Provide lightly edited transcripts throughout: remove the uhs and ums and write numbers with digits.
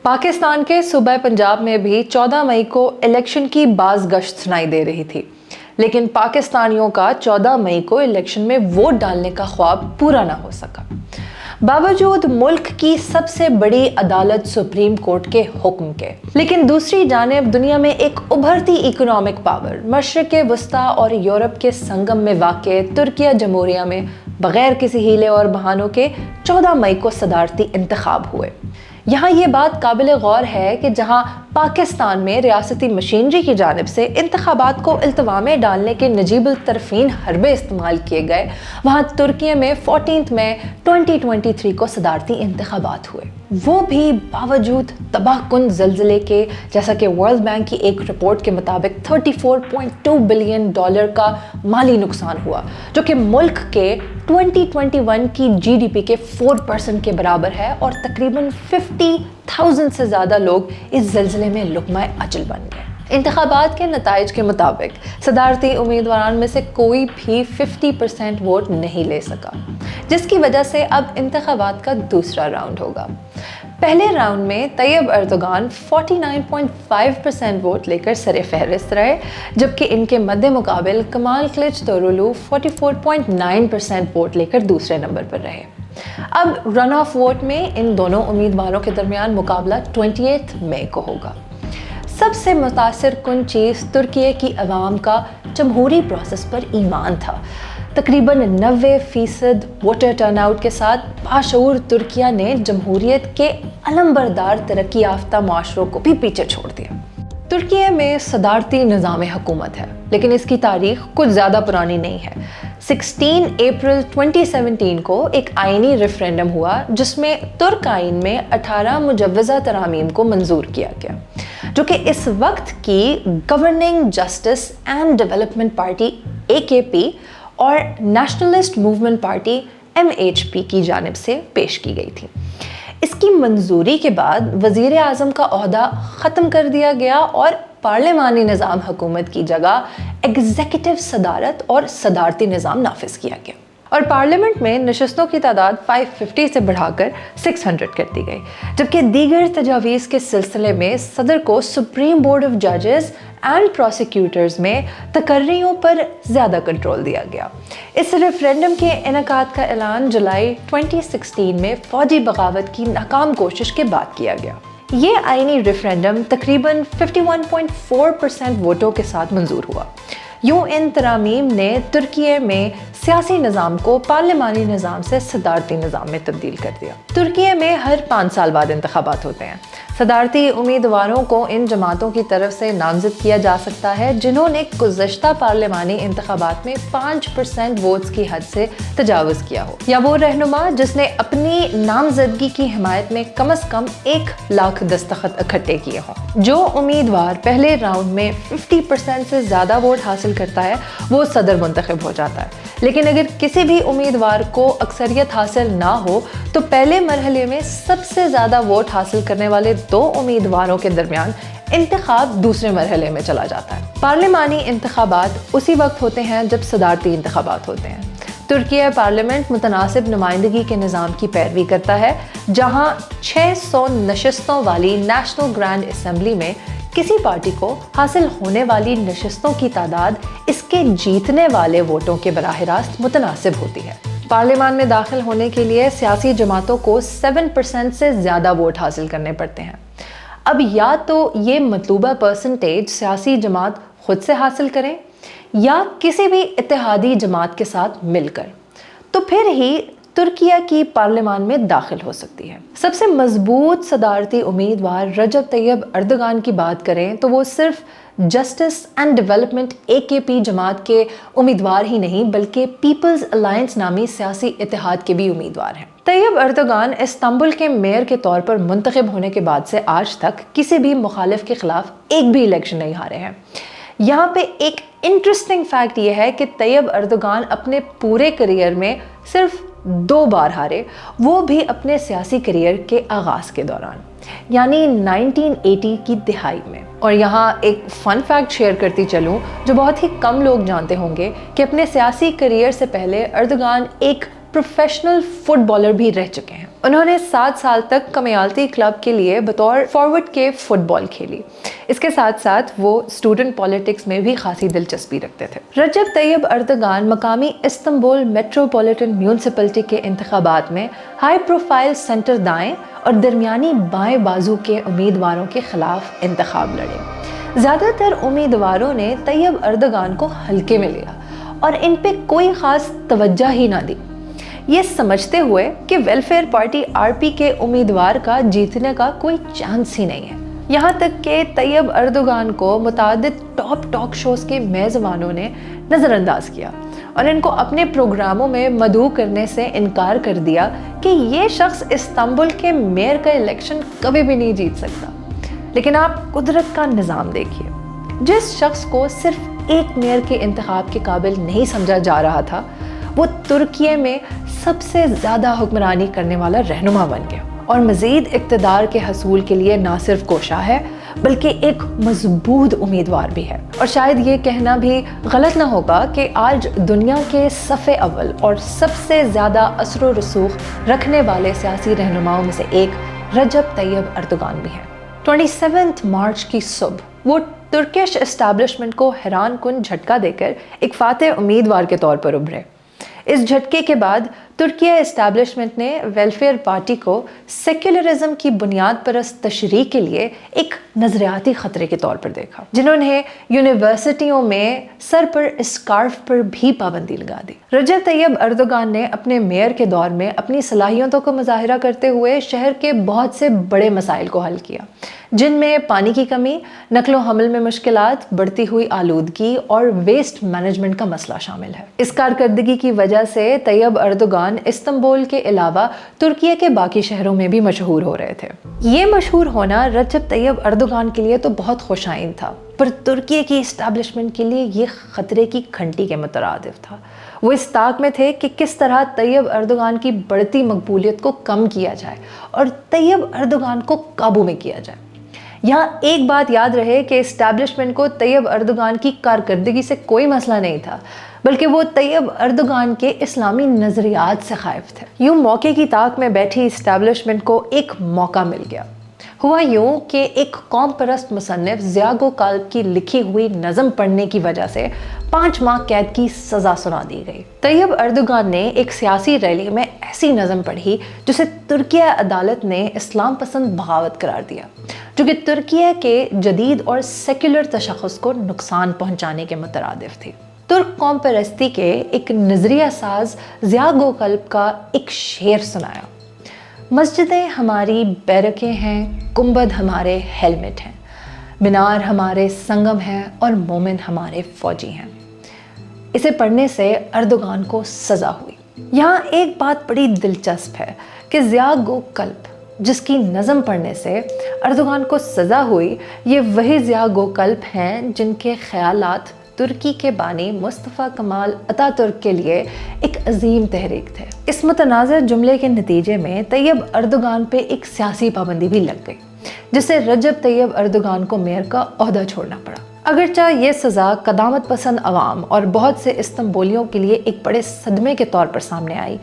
पाकिस्तान के सूबे पंजाब में भी 14 मई को इलेक्शन की बाज़ गश्त सुनाई दे रही थी, लेकिन पाकिस्तानियों का 14 मई को इलेक्शन में वोट डालने का ख्वाब पूरा ना हो सका। बावजूद मुल्क की सबसे बड़ी अदालत सुप्रीम कोर्ट के हुक्म के, लेकिन दूसरी जानिब दुनिया में एक उभरती इकोनॉमिक पावर मशरिक़ वस्ता और यूरोप के संगम में वाक़ तुर्किया जमहूरिया में बग़ैर किसी हीले और बहानों के 14 मई को सदारती इंतखाब हुए। यहाँ ये बात काबिल गौर है कि जहाँ पाकिस्तान में रियासती मशीनरी की जानिब से इंतखाबात को इल्तवा में डालने के नजीबुल तरफ़ीन हरबे इस्तेमाल किए गए, वहाँ तुर्की में 14 मई 2023 को सदारती इंतखाबात हुए, वो भी बावजूद तबाहकुन ज़लज़ले के, जैसा कि वर्ल्ड बैंक की एक रिपोर्ट के मुताबिक $34.2 बिलियन का माली नुकसान हुआ, जो कि मुल्क के 2021 की जीडीपी के 4% के बराबर है, और तकरीबन 50,000 से ज़्यादा लोग इस ज़लज़ले में लुक़मा अजल बन गए। इंतखाबात के नताइज के मुताबिक सदारती उम्मीदवारान में से कोई भी 50% वोट नहीं ले सका, जिसकी वजह से अब इंतखाबात का दूसरा राउंड होगा। पहले राउंड में तैयब अर्दोगान 49.5% वोट लेकर सरे फहरिस्त रहे, जबकि इनके मद्दे मुकाबिल कमाल क्लिचदारोग्लू 44.9% वोट लेकर दूसरे नंबर पर रहे। अब रन ऑफ वोट में इन दोनों उम्मीदवारों के दरमियान मुकाबला 28 मई को होगा। सबसे मुतासिर कुन चीज़ तुर्की की अवाम का जमहूरी प्रोसेस पर ईमान था। तकरीबन 90% वोटर टर्नआउट के साथ बाशऊर तुर्किया ने जमहूरियत के अलमबरदार तरक्की याफ्ता माशरों को भी पीछे छोड़ दिया। तुर्की में सदारती निज़ाम हुकूमत है, लेकिन इसकी तारीख कुछ ज़्यादा पुरानी नहीं है। 16 अप्रैल 2017 को एक आइनी रेफरेंडम हुआ, जिसमें तुर्क आइन में 18 मुजव्वज़ा तरामीम को मंजूर किया गया, जो कि इस वक्त की governing justice and development party AKP और नेशनलिस्ट मूवमेंट पार्टी MHP की जानिब से पेश की गई थी। इसकी मंजूरी के बाद वज़ीर आज़म का ओहदा ख़त्म कर दिया गया और पार्लिमानी निज़ाम हुकूमत की जगह एग्जीक्यूटिव सदारत और सदारती निज़ाम नाफिज किया गया, और पार्लियामेंट में नशस्तों की तादाद 550 से बढ़ाकर 600 कर दी गई, जबकि दीगर तजावीज़ के सिलसिले में सदर को सुप्रीम बोर्ड ऑफ जजेस एंड प्रोसिक्यूटर्स में तकर्रियों पर ज़्यादा कंट्रोल दिया गया। इस रेफरेंडम के इनेकाद का ऐलान जुलाई 2016 में फ़ौजी बगावत की नाकाम कोशिश के बाद किया गया। ये आइनी रेफरेंडम तकरीबन 51.4% वोटों के साथ मंजूर हुआ। यूं इन तरामीम ने तुर्की में सियासी निज़ाम को पार्लिमानी निज़ाम से सदारती निज़ाम में तब्दील कर दिया। तुर्की में हर 5 साल बाद इंतखाबात होते हैं। सदारती उम्मीदवारों को इन जमातों की तरफ से नामज़द किया जा सकता है जिन्होंने गुज़श्ता पार्लिमानी इंतखाबात में 5% वोट्स की हद से तजावुज़ किया हो, या वो रहनुमा जिसने अपनी नामज़दगी की हिमायत में कम से कम 1 लाख दस्तखत इकट्ठे किए हों। जो उम्मीदवार पहले राउंड में 50% से ज़्यादा वोट हासिल करता है वो सदर मुंतखब हो जाता है, लेकिन अगर किसी भी उम्मीदवार को अक्सरियत हासिल ना हो तो पहले मरहले में सबसे ज़्यादा वोट हासिल करने वाले 2 उम्मीदवारों के दरमियान इंतखाब दूसरे मरहले में चला जाता है। पार्लिमानी इंतखाबात उसी वक्त होते हैं जब सदारती इंतखाबात होते हैं। तुर्की पार्लियामेंट मुतनासिब नुमाइंदगी के निज़ाम की पैरवी करता है, जहाँ 600 नशस्तों वाली नेशनल ग्रैंड असम्बली में किसी पार्टी को हासिल होने वाली नशस्तों की तादाद इसके जीतने वाले वोटों के बराह रास्त मुतनासिब होती है। पार्लियामान में दाखिल होने के लिए सियासी जमातों को 7% से ज़्यादा वोट हासिल करने पड़ते हैं। अब या तो ये मतलूबा परसेंटेज सियासी जमात खुद से हासिल करें या किसी भी इत्तेहादी जमात के साथ मिलकर, तो फिर ही तुर्किया की पार्लियामान में दाखिल हो सकती है। सबसे मजबूत सदारती उम्मीदवार रजब तैयब अर्दोगान की बात करें तो वो सिर्फ जस्टिस एंड डेवलपमेंट AKP जमात के उम्मीदवार ही नहीं, बल्कि पीपल्स अलायंस नामी सियासी इत्तेहाद के भी उम्मीदवार हैं। तैयब अर्दोगान इस्तांबुल के मेयर के तौर पर मुंतखब होने के बाद से आज तक किसी भी मुखालिफ के खिलाफ एक भी इलेक्शन नहीं हारे हैं। यहाँ पे एक इंटरेस्टिंग फैक्ट ये है कि तैयब अर्दोगान अपने पूरे करियर में सिर्फ 2 बार हारे, वो भी अपने सियासी करियर के आगाज़ के दौरान, यानी 1980 की दिहाई में। और यहाँ एक फ़न फैक्ट शेयर करती चलूँ जो बहुत ही कम लोग जानते होंगे कि अपने सियासी करियर से पहले अर्दोगान एक प्रोफेशनल फुटबॉलर भी रह चुके हैं। उन्होंने 7 साल तक कमयालती क्लब के लिए बतौर फॉरवर्ड के फुटबॉल खेली। इसके साथ साथ वो स्टूडेंट पॉलिटिक्स में भी खासी दिलचस्पी रखते थे। रजब तैयब अर्दगान मकामी इस्तांबुल मेट्रोपॉलिटन म्यूनिसिपैलिटी के इंतखाबात में हाई प्रोफाइल सेंटर दाएं और दरमियानी बाएं बाजू के उम्मीदवारों के खिलाफ इंतखाब लड़े। ज़्यादातर उम्मीदवारों ने तैयब अर्दगान को हल्के में लिया और इन पे कोई ख़ास तवज्जो ही ना दी, ये समझते हुए कि वेलफेयर पार्टी आरपी के उम्मीदवार का जीतने का कोई चांस ही नहीं है। यहाँ तक कि तैयब अर्दगान को मुतादिद टॉप टॉक शोज़ के मेज़बानों ने नज़रअंदाज किया और इनको अपने प्रोग्रामों में मदऊ करने से इनकार कर दिया कि ये शख्स इस्तांबुल के मेयर का इलेक्शन कभी भी नहीं जीत सकता। लेकिन आप कुदरत का निज़ाम देखिए, जिस शख्स को सिर्फ एक मेयर के इंतखाब के काबिल नहीं समझा जा रहा था, वो तुर्की में सबसे ज़्यादा हुक्मरानी करने वाला रहनुमा बन गया और मज़ीद इक़्तिदार के हसूल के लिए ना सिर्फ कोशा है बल्कि एक मजबूत उम्मीदवार भी है। और शायद ये कहना भी गलत ना होगा कि आज दुनिया के सफ़े अव्वल और सबसे ज़्यादा असर व रसूख रखने वाले सियासी रहनुमाओं में से एक रजब तैयब अर्दगान भी है। 27 मार्च की सुबह वो तुर्किश एस्टैब्लिशमेंट को हैरान कुन झटका देकर एक फातेह उम्मीदवार के तौर पर उभरे। इस झटके के बाद तुर्की एस्टैब्लिशमेंट ने वेलफेयर पार्टी को सेक्युलरिज्म की बुनियाद परस्त तशरीह के लिए एक नजरियाती खतरे के तौर पर देखा, जिन्होंने यूनिवर्सिटियों में सर पर स्कार्फ पर भी पाबंदी लगा दी। रजब तैयब अर्दगान ने अपने मेयर के दौर में अपनी सलाहियतों को मुजाहिरा करते हुए शहर के बहुत से बड़े मसाइल को हल किया, जिनमें पानी की कमी, नकलो हमल में मुश्किलात, बढ़ती हुई आलूदगी और वेस्ट मैनेजमेंट का मसला शामिल है। इस कारकर्दगी की वजह से तैयब अर्दगान इस्तांबुल के अलावा तुर्की के बाकी शहरों में भी मशहूर हो रहे थे। ये मशहूर होना रजब तैयब अर्दगान के लिए तो बहुत खुशाइन था, पर तुर्की की इस्टेब्लिशमेंट के लिए ये खतरे की घंटी के मुतरादिफ था। वो इस ताक में थे कि किस तरह तैयब अर्दगान की बढ़ती मकबूलियत को कम किया जाए और तैयब अर्दगान को काबू में किया जाए। यहाँ एक बात याद रहे कि इस्टेब्लिशमेंट को तैयब अर्दगान की कारकर्दगी से कोई मसला नहीं था, बल्कि वो तैयब अर्दगान के इस्लामी नज़रियात से खाइफ थे। यूँ मौके की ताक में बैठी इस्टेब्लिशमेंट को एक मौका मिल गया। हुआ यूँ कि एक कौम परस्त मुसन्निफ ज़ियागो काल्ब की लिखी हुई नज़म पढ़ने की वजह से 5 माह कैद की सज़ा सुना दी गई। तैयब अर्दगान ने एक सियासी रैली में ऐसी नज़म पढ़ी जिसे तुर्की अदालत ने इस्लाम पसंद बगावत करार दिया, जो कि तुर्की के जदीद और सेक्युलर तशख़्ख़ुस को नुकसान पहुँचाने के मुतरादिफ थी। तुर्क कौम परस्ती के एक नज़रिया साज ज़ियागो काल्ब का एक शेर सुनाया, मस्जिदें हमारी बैरकें हैं, गुंबद हमारे हेलमेट हैं, मीनार हमारे संगम हैं और मोमिन हमारे फौजी हैं। इसे पढ़ने से अर्दगान को सज़ा हुई। यहाँ एक बात बड़ी दिलचस्प है कि ज़ियागो काल्ब जिसकी नज़म पढ़ने से अर्दगान को सज़ा हुई, ये वही ज़ियागो काल्ब हैं जिनके ख़यालात तुर्की के बानी मुस्तफ़ा कमाल अतातुर्क के लिए एक अजीम तहरीक थे। इस मुतनाज़िर जुमले के नतीजे में तैयब अर्दगान पे एक सियासी पाबंदी भी लग गई, जिससे रजब तैयब अर्दगान को मेयर का ओहदा छोड़ना पड़ा। अगरचा ये सज़ा कदामत पसंद अवाम और बहुत से इस्तांबुलियों के लिए एक बड़े सदमे के तौर पर सामने आई,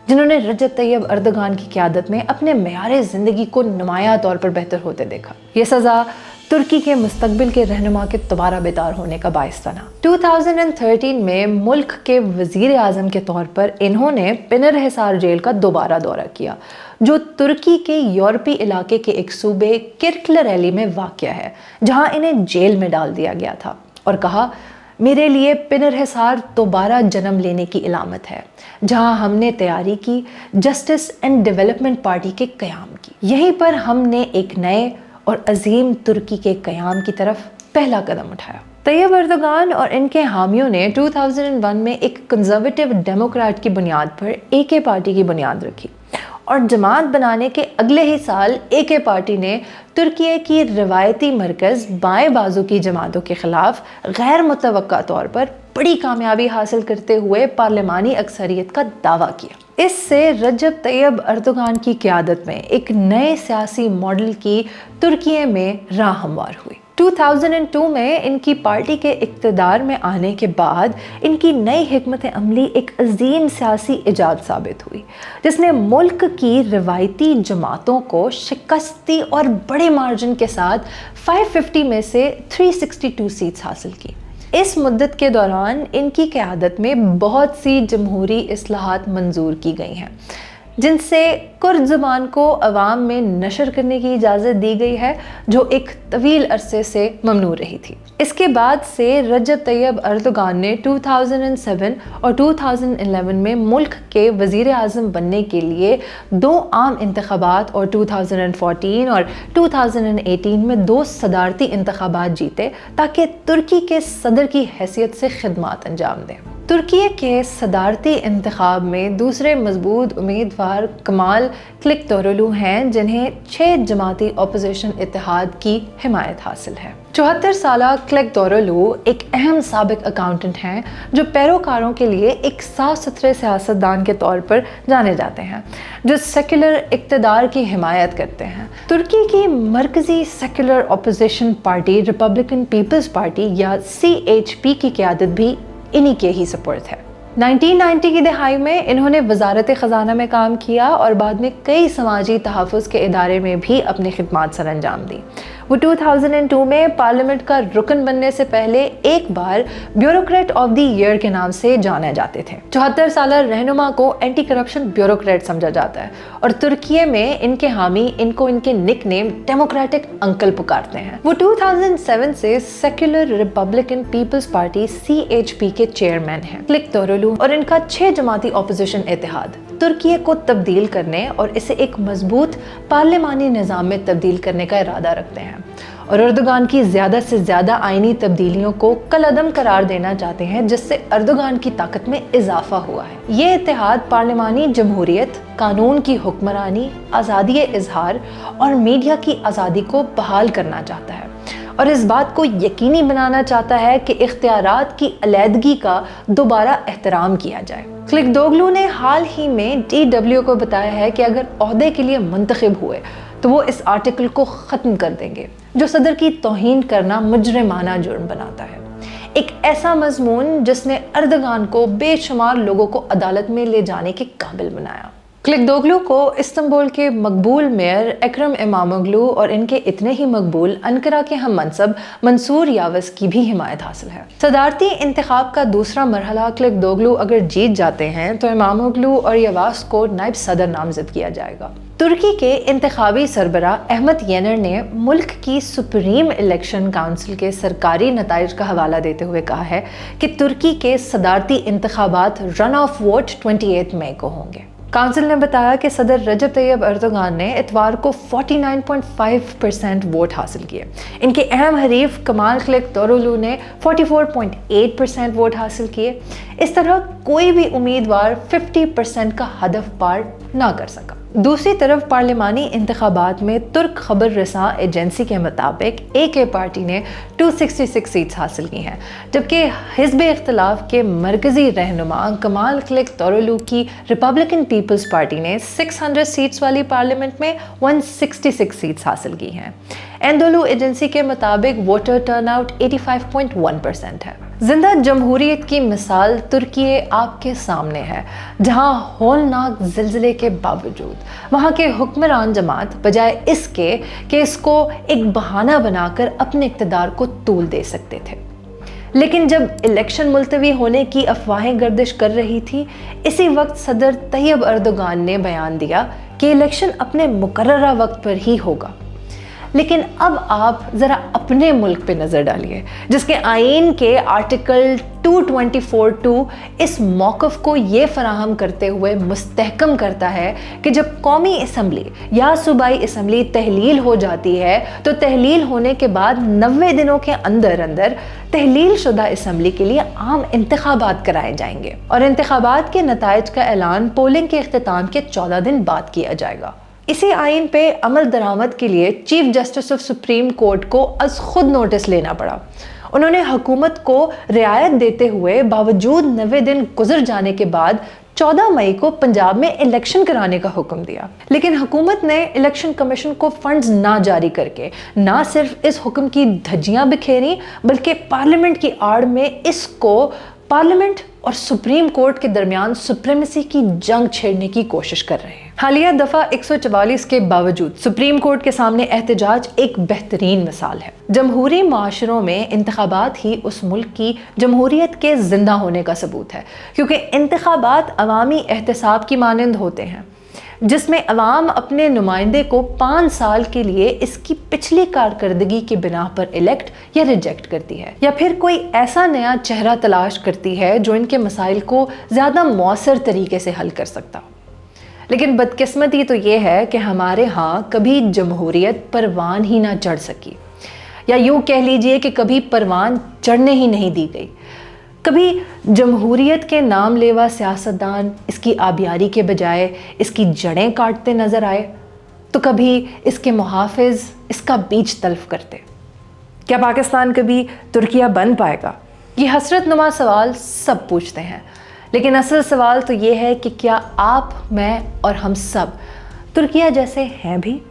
जिन्होंने रजब तैयब अर्दगान की क़यादत में अपने मेयारे ज़िंदगी को नुमाया तौर पर बेहतर होते देखा। ये सज़ा तुर्की के मुस्तकबिल के रहनुमा के दोबारा बेदार होने का बाइस बना। 2013 में मुल्क के वज़ीर आज़म के तौर पर इन्होंने पिनर हिसार जेल का दोबारा दौरा किया, जो तुर्की के यूरोपी इलाके के एक सूबे किर्कलरैली में वाक़या है, जहां इन्हें जेल में डाल दिया गया था और कहा, मेरे लिए पिनर हिसार दोबारा जन्म लेने की इलामत है, जहां हमने तैयारी की जस्टिस एंड डेवलपमेंट पार्टी के क़याम की। यहीं पर हमने एक नए और अजीम तुर्की के क़याम की तरफ पहला कदम उठाया। तैयब अर्दगान और इनके हामियों ने 2001 में एक कंजर्वेटिव डेमोक्रेट की बुनियाद पर AK पार्टी की बुनियाद रखी और जमात बनाने के अगले ही साल AK पार्टी ने तुर्की की रिवायती मरकज़ बाएं बाजू की जमातों के खिलाफ गैर मुतवक्का तौर पर बड़ी कामयाबी हासिल करते हुए पार्लिमानी अक्सरियत का दावा किया। इससे रजब तैयब अर्दगान की क़यादत में एक नए सियासी मॉडल की तुर्की में राह हमवार हुई। 2002 में इनकी पार्टी के इक़्तिदार में आने के बाद इनकी नई हिकमत अमली एक अजीम सियासी इजाद साबित हुई, जिसने मुल्क की रिवायती जमातों को शिकस्त दी और बड़े मार्जिन के साथ 550 में से 362 सीट्स हासिल की। इस मुद्दत के दौरान इनकी क़यादत में बहुत सी जमहूरी इस्लाहात मंजूर की गई हैं, जिनसे कुर्द ज़ुबान को अवाम में नशर करने की इजाज़त दी गई है, जो एक तवील अरसे से ममनू रही थी। इसके बाद से रजब तैयब अर्दोगान ने 2007 और 2011 में मुल्क के वज़ीर आज़म बनने के लिए 2 आम इंतख़ाबात और 2014 और 2018 में 2 सदारती इंतख़ाबात जीते, ताकि तुर्की के सदर की हैसियत से खिदमात अंजाम दें। तुर्की के सदारती इंतखाब में दूसरे मजबूत उम्मीदवार कमाल क्लिकतोरोलू हैं, जिन्हें 6 जमाती अपोजिशन इत्तेहाद की हिमायत हासिल है। 74 साला क्लिकतोरोलू एक अहम साबिक अकाउंटेंट हैं, जो पैरोकारों के लिए एक साफ सुथरे सियासतदान के तौर पर जाने जाते हैं, जो सेक्युलर इक़्तिदार की हिमायत करते हैं। तुर्की की मरकज़ी secular opposition party Republican peoples Party या CHP की क़यादत भी इन्हीं के ही सपोर्ट है। 1990 की दहाई में इन्होंने वजारत ख़जाना में काम किया और बाद में कई समाजी तहफ़्फ़ुज़ के इदारे में भी अपनी खिदमात सर अंजाम दी। वो 2002 में पार्लियामेंट का रुकन बनने से पहले एक बार ब्यूरोक्रेट ऑफ द ईयर के नाम से जाने जाते थे। 74 साल रहनुमा को एंटी करप्शन ब्यूरोक्रेट समझा जाता है और तुर्की में इनके हामी इनको इनके निक नेम डेमोक्रेटिक अंकल पुकारते हैं। वो 2007 से secular republican peoples party CHP के चेयरमैन हैं। क्लिकतोरोलू और इनका 6 जमाती अपोजिशन इत्तेहाद तुर्की को तब्दील करने और इसे एक मजबूत पार्लिमानी निज़ाम में तब्दील करने का इरादा रखते हैं और अर्दोगान की ज़्यादा से ज़्यादा आइनी तब्दीलियों को कलअदम करार देना चाहते हैं, जिससे अर्दोगान की ताकत में इजाफा हुआ है। ये इत्तेहाद पार्लिमानी जमहूरियत, कानून की हुक्मरानी, आज़ादी इजहार और मीडिया की आज़ादी को बहाल करना चाहता है और इस बात को यकीनी बनाना चाहता है कि इख्तियारात की अलहदगी का दोबारा एहतराम किया जाए। क्लिकतोरोलू ने हाल ही में DW को बताया है कि अगर ओहदे के लिए मुंतखब हुए तो वो इस आर्टिकल को ख़त्म कर देंगे, जो सदर की तौहीन करना मुजरिमाना जुर्म बनाता है। एक ऐसा मजमून जिसने अर्दोगान को बेशुमार लोगों को अदालत में ले जाने के काबिल बनाया। क्लिकतोरोलू को इस्तांबुल के मकबूल मेयर एकरम इमामोग्लू और इनके इतने ही मकबूल अंकारा के हम मनसब मंसूर यावस की भी हिमायत हासिल है। सदारती इंतखाब का दूसरा मरहला क्लिकतोरोलू अगर जीत जाते हैं तो इमामोग्लू और यावस को नायब सदर नामजद किया जाएगा। तुर्की के इंतखाबी सरबरा अहमद येनर ने मुल्क की सुप्रीम इलेक्शन काउंसिल के सरकारी नताइज का हवाला देते हुए कहा है कि तुर्की के सदारती इंतखाबात रन ऑफ वोट 28 मई को होंगे। काउंसिल ने बताया कि सदर रजब तैयब अर्दोगान ने इतवार को 49.5% वोट हासिल किए। इनके अहम हरीफ कमाल क्लिकतोरोलू ने 44.8% वोट हासिल किए। इस तरह कोई भी उम्मीदवार 50% का हदफ पार ना कर सका। दूसरी तरफ पार्लिमानी इंतखाबात में तुर्क खबर रसां एजेंसी के मुताबिक AK पार्टी ने 266 सीट्स हासिल की हैं, जबकि हिज़्ब इख्तिलाफ के मरकज़ी रहनुमा कमाल क्लिकतोरोलू की रिपब्लिकन पीपल्स पार्टी ने 600 सीट्स वाली पार्लियामेंट में 166 सीट्स हासिल की हैं। एंडोलू एजेंसी के मुताबिक वोटर टर्नआउट 85.1% है। जिंदा जमहूरियत की मिसाल तुर्की आपके सामने है, जहां होलनाक ज़िलज़िले के बावजूद वहां के हुक्मरान जमात बजाय इसके कि इसको एक बहाना बनाकर अपने इक़्तिदार को तूल दे सकते थे। लेकिन जब इलेक्शन मुलतवी होने की अफवाहें गर्दिश कर रही थी, इसी वक्त सदर तैयब अर्दोगान ने बयान दिया कि इलेक्शन अपने मुकर्ररा वक्त पर ही होगा। लेकिन अब आप ज़रा अपने मुल्क पे नज़र डालिए, जिसके आईन के आर्टिकल 224(2) इस मौक़िफ़ को ये फराहम करते हुए मुस्तहकम करता है कि जब कौमी असम्बली या सूबाई असम्बली तहलील हो जाती है तो तहलील होने के बाद 90 दिनों के अंदर अंदर तहलील शुदा असम्बली के लिए आम इंतखाबात कराए जाएंगे और इंतखाबात के नताइज का ऐलान पोलिंग के इख्तिताम के 14 दिन बाद किया जाएगा। इसी आइन पे अमल दरामद के लिए chief justice of supreme court को अज खुद नोटिस लेना पड़ा। उन्होंने हुकूमत को रियायत देते हुए बावजूद 90 दिन गुजर जाने के बाद 14 मई को पंजाब में इलेक्शन कराने का हुक्म दिया, लेकिन हुकूमत ने इलेक्शन कमीशन को फंड्स ना जारी करके ना सिर्फ इस हुक्म की धज्जियां बिखेरी, बल्कि पार्लियामेंट की आड़ में इसको पार्लियामेंट और सुप्रीम कोर्ट के दरमियान सुप्रीमेसी की जंग छेड़ने की कोशिश कर रहे हैं। हालिया दफा 144 के बावजूद सुप्रीम कोर्ट के सामने एहतजाज एक बेहतरीन मिसाल है। जमहूरी माशरों में इंतखाबात ही उस मुल्क की जमहूरियत के जिंदा होने का सबूत है, क्योंकि इंतखाबात अवामी एहतसाब की मानंद होते हैं, जिसमें अवाम अपने नुमाइंदे को 5 साल के लिए इसकी पिछली कारकर्दगी की बिना पर इलेक्ट या रिजेक्ट करती है, या फिर कोई ऐसा नया चेहरा तलाश करती है जो इनके मसाइल को ज़्यादा मौसर तरीके से हल कर सकता हो। लेकिन बदकिस्मती तो ये है कि हमारे यहाँ कभी जमहूरियत परवान ही ना चढ़ सकी, या यूँ कह लीजिए कि कभी परवान चढ़ने ही नहीं दी गई। कभी जमहूरियत के नाम लेवा सियासतदान इसकी आबियारी के बजाय इसकी जड़ें काटते नज़र आए, तो कभी इसके मुहाफिज इसका बीज तल्फ करते। क्या पाकिस्तान कभी तुर्किया बन पाएगा? ये हसरतनुमा सवाल सब पूछते हैं, लेकिन असल सवाल तो ये है कि क्या आप, मैं और हम सब तुर्किया जैसे हैं भी?